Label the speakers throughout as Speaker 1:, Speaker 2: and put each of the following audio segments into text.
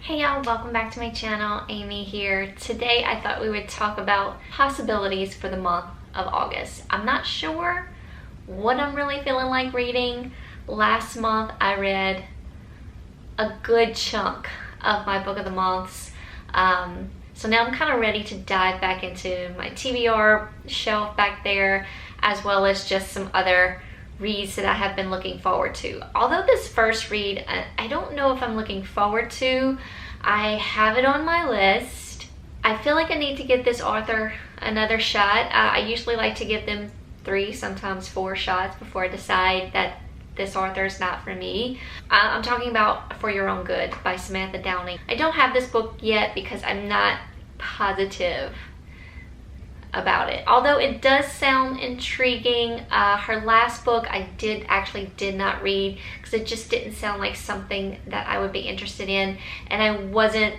Speaker 1: Hey y'all, welcome back to my channel. Amy here. Today I thought we would talk about possibilities for the month of August. I'm not sure what I'm really feeling like reading. Last month I read a good chunk of my book of the months. So now I'm kind of ready to dive back into my TBR shelf back there, as well as just some other reads that I have been looking forward to. Although this first read, I don't know if I'm looking forward to. I have it on my list. I feel like I need to give this author another shot. I usually like to give them 3, sometimes 4 shots before I decide that this author is not for me. I'm talking about For Your Own Good by Samantha Downing. I don't have this book yet because I'm not positive about it, although it does sound intriguing. Her last book I did not read because it just didn't sound like something that I would be interested in, and I wasn't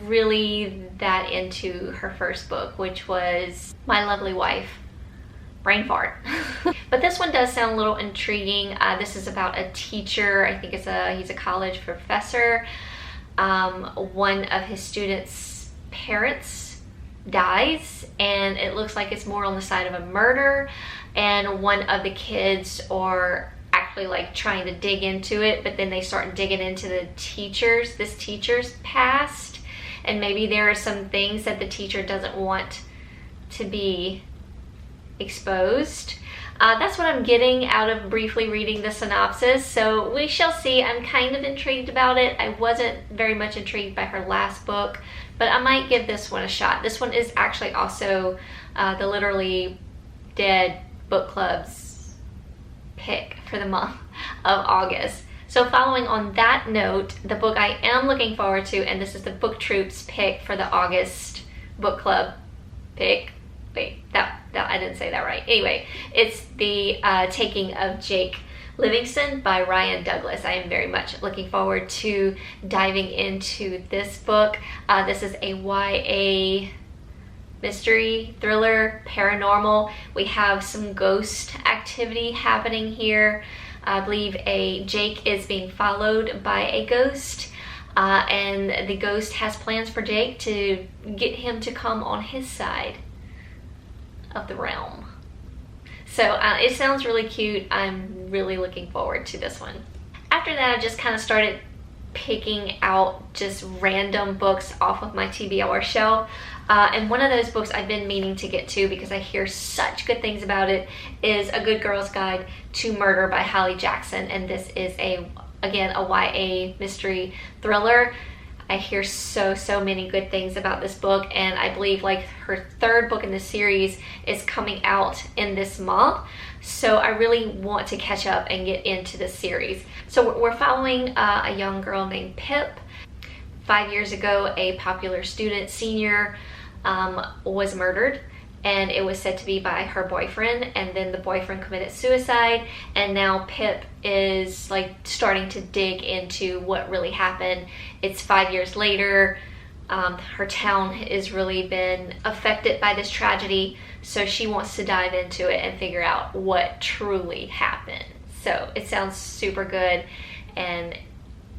Speaker 1: really that into her first book, which was My Lovely Wife. Brain fart. But this one does sound a little intriguing. This is about a teacher. I think he's a college professor. One of his students' parents dies, and it looks like it's more on the side of a murder, and one of the kids are actually like trying to dig into it, but then they start digging into this teacher's past, and maybe there are some things that the teacher doesn't want to be exposed. That's what I'm getting out of briefly reading the synopsis, so we shall see. I'm kind of intrigued about it. I wasn't very much intrigued by her last book, but I might give this one a shot. This one is actually also the Literally Dead Book Club's pick for the month of August. So following on that note, the book I am looking forward to, and this is the Book Troop's pick for the August book club pick. Wait, that I didn't say that right. Anyway, it's The Taking of Jake Livingston by Ryan Douglas. I am very much looking forward to diving into this book. This is a YA mystery, thriller, paranormal. We have some ghost activity happening here. I believe Jake is being followed by a ghost, and the ghost has plans for Jake to get him to come on his side of the realm. So it sounds really cute. I'm really looking forward to this one. After that, I just kind of started picking out just random books off of my TBR shelf. And one of those books I've been meaning to get to because I hear such good things about it is A Good Girl's Guide to Murder by Holly Jackson. And this is again a YA mystery thriller. I hear so many good things about this book, and I believe like her 3rd book in the series is coming out in this month. So I really want to catch up and get into this series. So we're following a young girl named Pip. 5 years ago, a popular student, senior, was murdered, and it was said to be by her boyfriend, and then the boyfriend committed suicide, and now Pip is like starting to dig into what really happened. It's 5 years later. Her town has really been affected by this tragedy, so she wants to dive into it and figure out what truly happened. So it sounds super good, and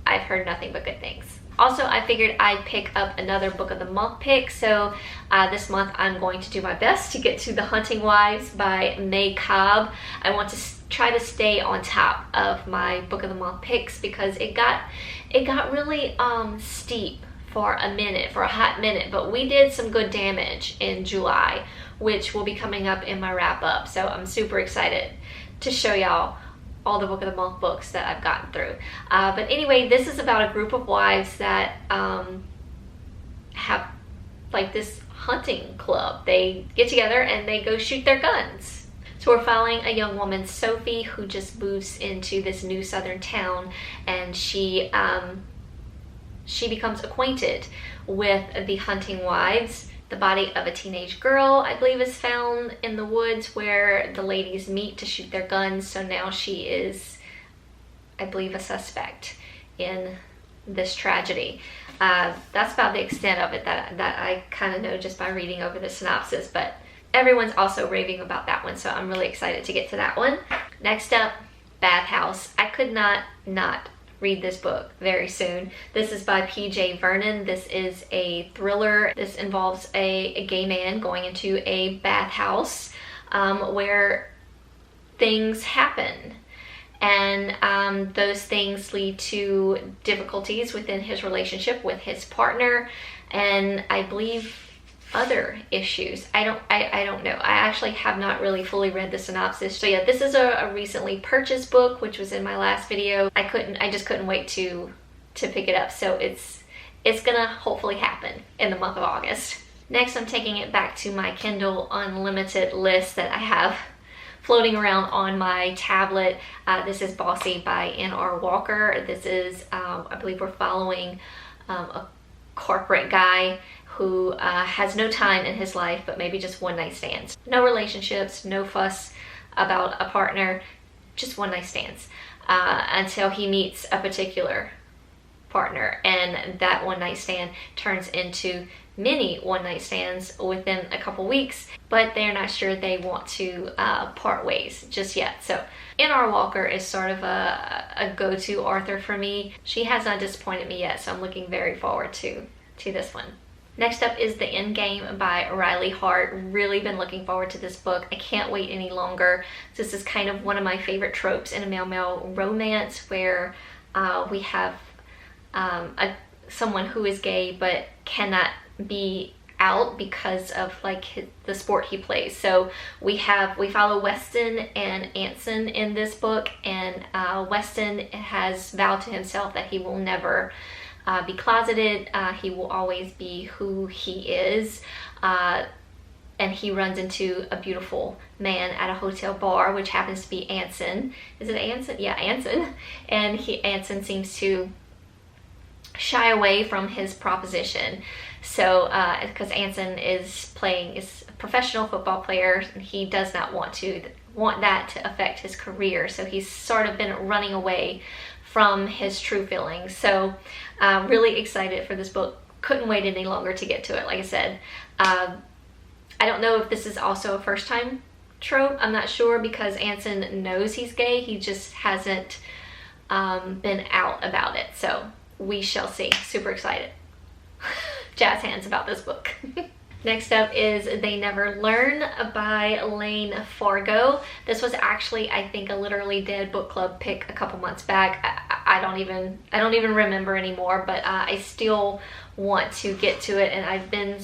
Speaker 1: I've heard nothing but good things. Also, I figured I'd pick up another book of the month pick. So this month I'm going to do my best to get to The Hunting Wives by May Cobb. I want to try to stay on top of my book of the month picks because it got really steep for a hot minute, but we did some good damage in July, which will be coming up in my wrap up. So I'm super excited to show y'all all the book of the month books that I've gotten through. But anyway, this is about a group of wives that have like this hunting club. They get together and they go shoot their guns. So we're following a young woman, Sophie, who just moves into this new southern town, and she becomes acquainted with the hunting wives. The body of a teenage girl, I believe, is found in the woods where the ladies meet to shoot their guns. So now she is, I believe, a suspect in this tragedy. That's about the extent of it that I kind of know just by reading over the synopsis, but everyone's also raving about that one, so I'm really excited to get to that one. Next up, Bathhouse. I could not read this book very soon. This is by P.J. Vernon. This is a thriller. This involves a gay man going into a bathhouse where things happen. And those things lead to difficulties within his relationship with his partner, and I believe other issues. I don't know. I actually have not really fully read the synopsis. So yeah, this is a recently purchased book, which was in my last video. I just couldn't wait to pick it up. So it's gonna hopefully happen in the month of August. Next, I'm taking it back to my Kindle Unlimited list that I have floating around on my tablet. This is Bossy by N.R. Walker. This is, I believe we're following a corporate guy who has no time in his life, but maybe just one night stands. No relationships, no fuss about a partner, just one night stands until he meets a particular partner, and that one night stand turns into many one night stands within a couple weeks, but they're not sure they want to part ways just yet. So N.R. Walker is sort of a go-to author for me. She has not disappointed me yet, so I'm looking very forward to this one. Next up is The Endgame by Riley Hart. Really been looking forward to this book. I can't wait any longer. This is kind of one of my favorite tropes in a male-male romance, where we have someone who is gay but cannot be out because of like the sport he plays. So we follow Weston and Anson in this book, and Weston has vowed to himself that he will never be closeted. He will always be who he is, and he runs into a beautiful man at a hotel bar, which happens to be Anson. Is it Anson? Yeah, Anson. And Anson seems to shy away from his proposition. So because Anson is a professional football player, and he does not want that to affect his career. So he's sort of been running away from his true feelings. So really excited for this book. Couldn't wait any longer to get to it. Like I said, I don't know if this is also a first time trope. I'm not sure, because Anson knows he's gay. He just hasn't been out about it. So we shall see. Super excited. Jazz hands about this book. Next up is They Never Learn by Lane Fargo. This was actually, I think, a Literally Dead book club pick a couple months back. I don't even remember anymore, but I still want to get to it, and I've been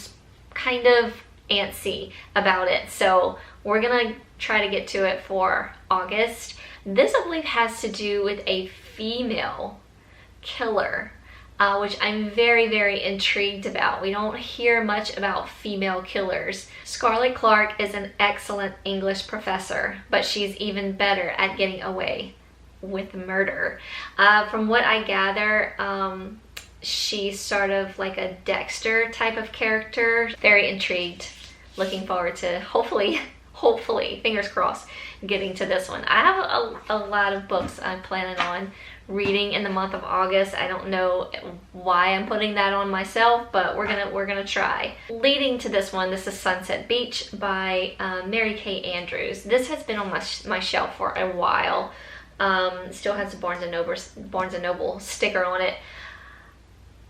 Speaker 1: kind of antsy about it. So we're gonna try to get to it for August. This, I believe, has to do with a female killer, which I'm very, very intrigued about. We don't hear much about female killers. Scarlett Clark is an excellent English professor, but she's even better at getting away with murder. From what I gather, she's sort of like a Dexter type of character. Very intrigued. Looking forward to hopefully, fingers crossed, getting to this one. I have a lot of books I'm planning on reading in the month of August. I don't know why I'm putting that on myself, but we're gonna try. Leading to this one, this is Sunset Beach by Mary Kay Andrews. This has been on my shelf for a while. Still has a Barnes & Noble sticker on it.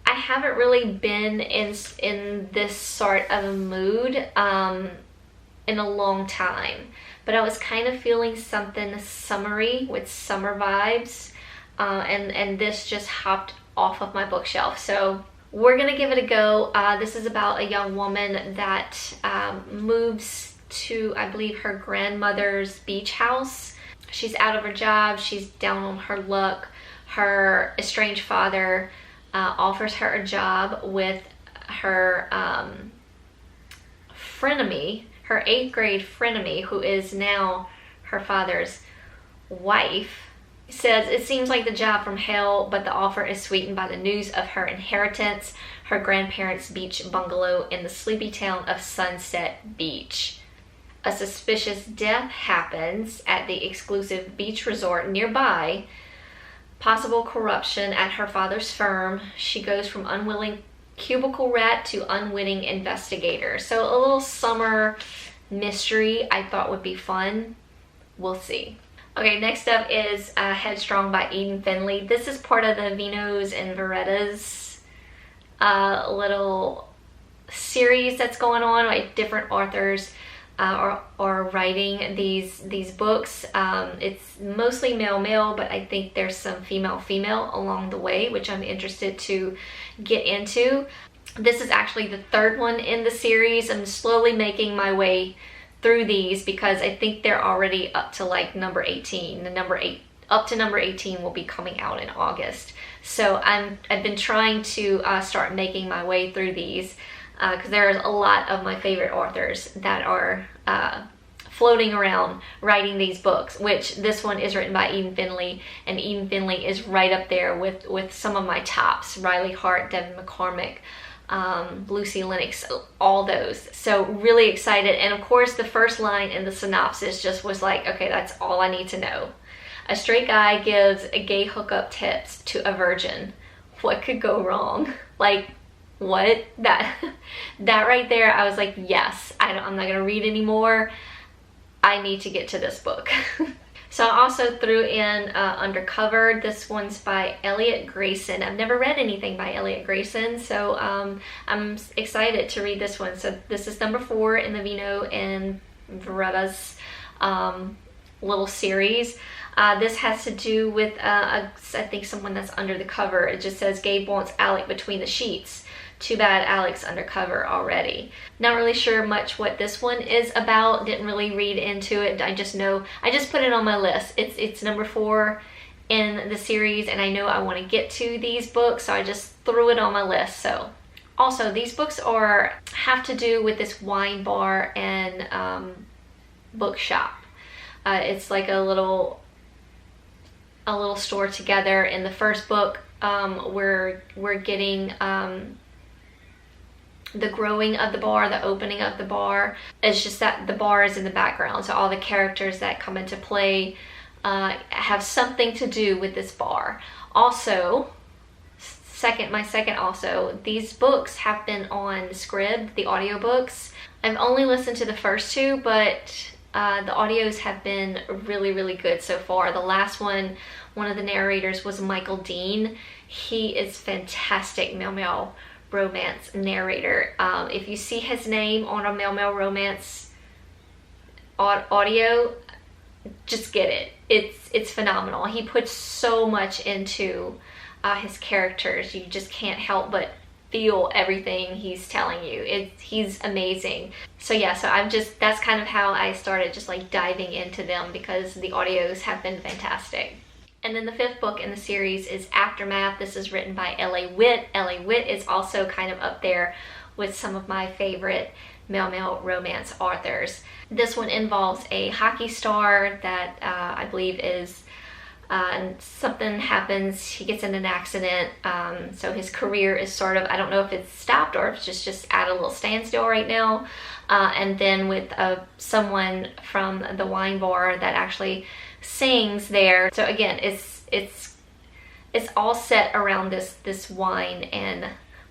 Speaker 1: I haven't really been in this sort of a mood in a long time, but I was kind of feeling something summery with summer vibes. And this just hopped off of my bookshelf, so we're gonna give it a go. This is about a young woman that moves to, I believe, her grandmother's beach house. She's out of her job, she's down on her luck. Her estranged father offers her a job with her frenemy, her 8th grade frenemy, who is now her father's wife. Says it seems like the job from hell, but the offer is sweetened by the news of her inheritance, her grandparents' beach bungalow in the sleepy town of Sunset Beach. A suspicious death happens at the exclusive beach resort nearby. Possible corruption at her father's firm. She goes from unwilling cubicle rat to unwitting investigator. So a little summer mystery I thought would be fun. We'll see. Okay, next up is Headstrong by Eden Finley. This is part of the Vinos and Veritas little series that's going on. Like different authors are writing these books. It's mostly male, but I think there's some female along the way, which I'm interested to get into. This is actually the third one in the series. I'm slowly making my way through these because I think they're already up to like number 18. Up to number 18 will be coming out in August. So I've been trying to start making my way through these because there's a lot of my favorite authors that are floating around writing these books, which this one is written by Eden Finley, and Eden Finley is right up there with some of my tops: Riley Hart, Devin McCormick, Lucy Lennox, all those. So really excited. And of course the first line in the synopsis just was like, okay, that's all I need to know. A straight guy gives a gay hookup tips to a virgin. What could go wrong? Like, what? That right there, I was like, yes, I'm not gonna read anymore. I need to get to this book. So I also threw in Undercover. This one's by Elliot Grayson. I've never read anything by Elliot Grayson, so I'm excited to read this one. So this is number 4 in the Vino and Veritas little series. This has to do with, I think, someone that's under the cover. It just says, Gabe wants Alec between the sheets. Too bad Alec's undercover already. Not really sure much what this one is about. Didn't really read into it. I just put it on my list. It's number 4 in the series, and I know I want to get to these books, so I just threw it on my list. So also, these books have to do with this wine bar and bookshop. It's like a little store together. In the first book, we're getting the growing of the bar, the opening of the bar. It's just that the bar is in the background, so all the characters that come into play have something to do with this bar. Also, my second also, these books have been on Scribd, the audiobooks. I've only listened to the first 2, but the audios have been really good so far. The last one of the narrators was Michael Dean. He is fantastic male romance narrator. If you see his name on a male romance audio, just get it. It's phenomenal. He puts so much into his characters. You just can't help but feel everything he's telling you. He's amazing. So yeah, that's kind of how I started just like diving into them, because the audios have been fantastic. And then the 5th book in the series is Aftermath. This is written by L.A. Witt. L.A. Witt is also kind of up there with some of my favorite male romance authors. This one involves a hockey star that I believe is something happens. He gets in an accident, so his career is sort of, I don't know if it's stopped or if it's just at a little standstill right now. And then with someone from the wine bar that actually sings there. So again, it's all set around this wine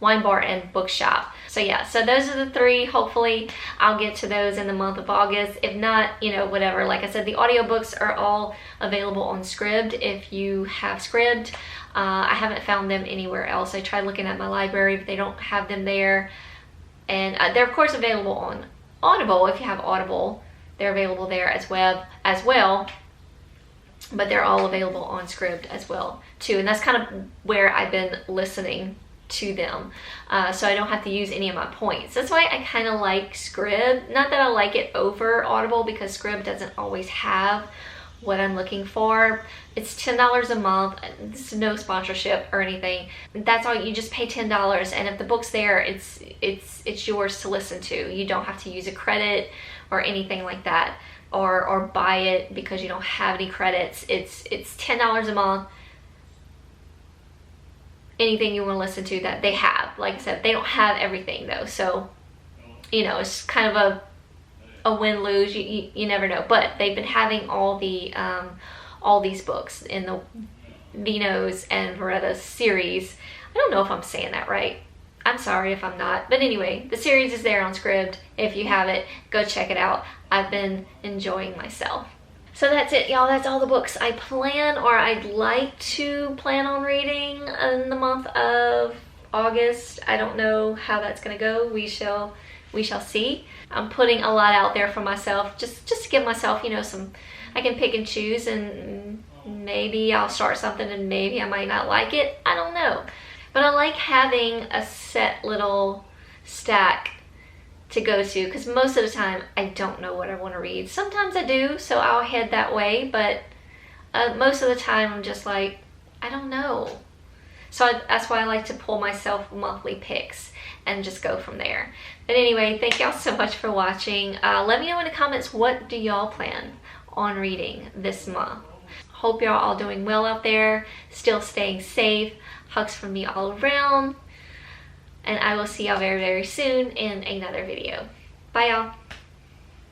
Speaker 1: bar and bookshop. So yeah, so those are the 3. Hopefully I'll get to those in the month of August. If not, whatever. Like I said, the audiobooks are all available on Scribd if you have Scribd. I haven't found them anywhere else. I tried looking at my library, but they don't have them there. And they're of course available on Audible. If you have Audible, they're available there as well. But they're all available on Scribd as well too, and that's kind of where I've been listening to them, so I don't have to use any of my points. That's why I kind of like Scribd. Not that I like it over Audible, because Scribd doesn't always have what I'm looking for. It's $10 a month. This is no sponsorship or anything. That's all. You just pay $10, and if the book's there, it's yours to listen to. You don't have to use a credit or anything like that, or buy it because you don't have any credits. It's $10 a month. Anything you want to listen to that they have. Like I said, they don't have everything though, so it's kind of a win-lose. You never know. But they've been having all these books in the Vinos and Veritas series. I don't know if I'm saying that right. I'm sorry if I'm not. But anyway, the series is there on Scribd. If you have it, go check it out. I've been enjoying myself. So that's it, y'all. That's all the books I plan, or I'd like to plan on reading in the month of August. I don't know how that's gonna go. We shall see. I'm putting a lot out there for myself, just to give myself, you know, some, I can pick and choose, and maybe I'll start something and maybe I might not like it. I don't know. But I like having a set little stack to go to, because most of the time I don't know what I want to read. Sometimes I do, so I'll head that way, but most of the time I'm just like, I don't know. So that's why I like to pull myself monthly picks and just go from there. But anyway, thank y'all so much for watching. Let me know in the comments, what do y'all plan on reading this month? Hope y'all all doing well out there, still staying safe. Hugs from me all around. And I will see y'all very, very soon in another video. Bye, y'all.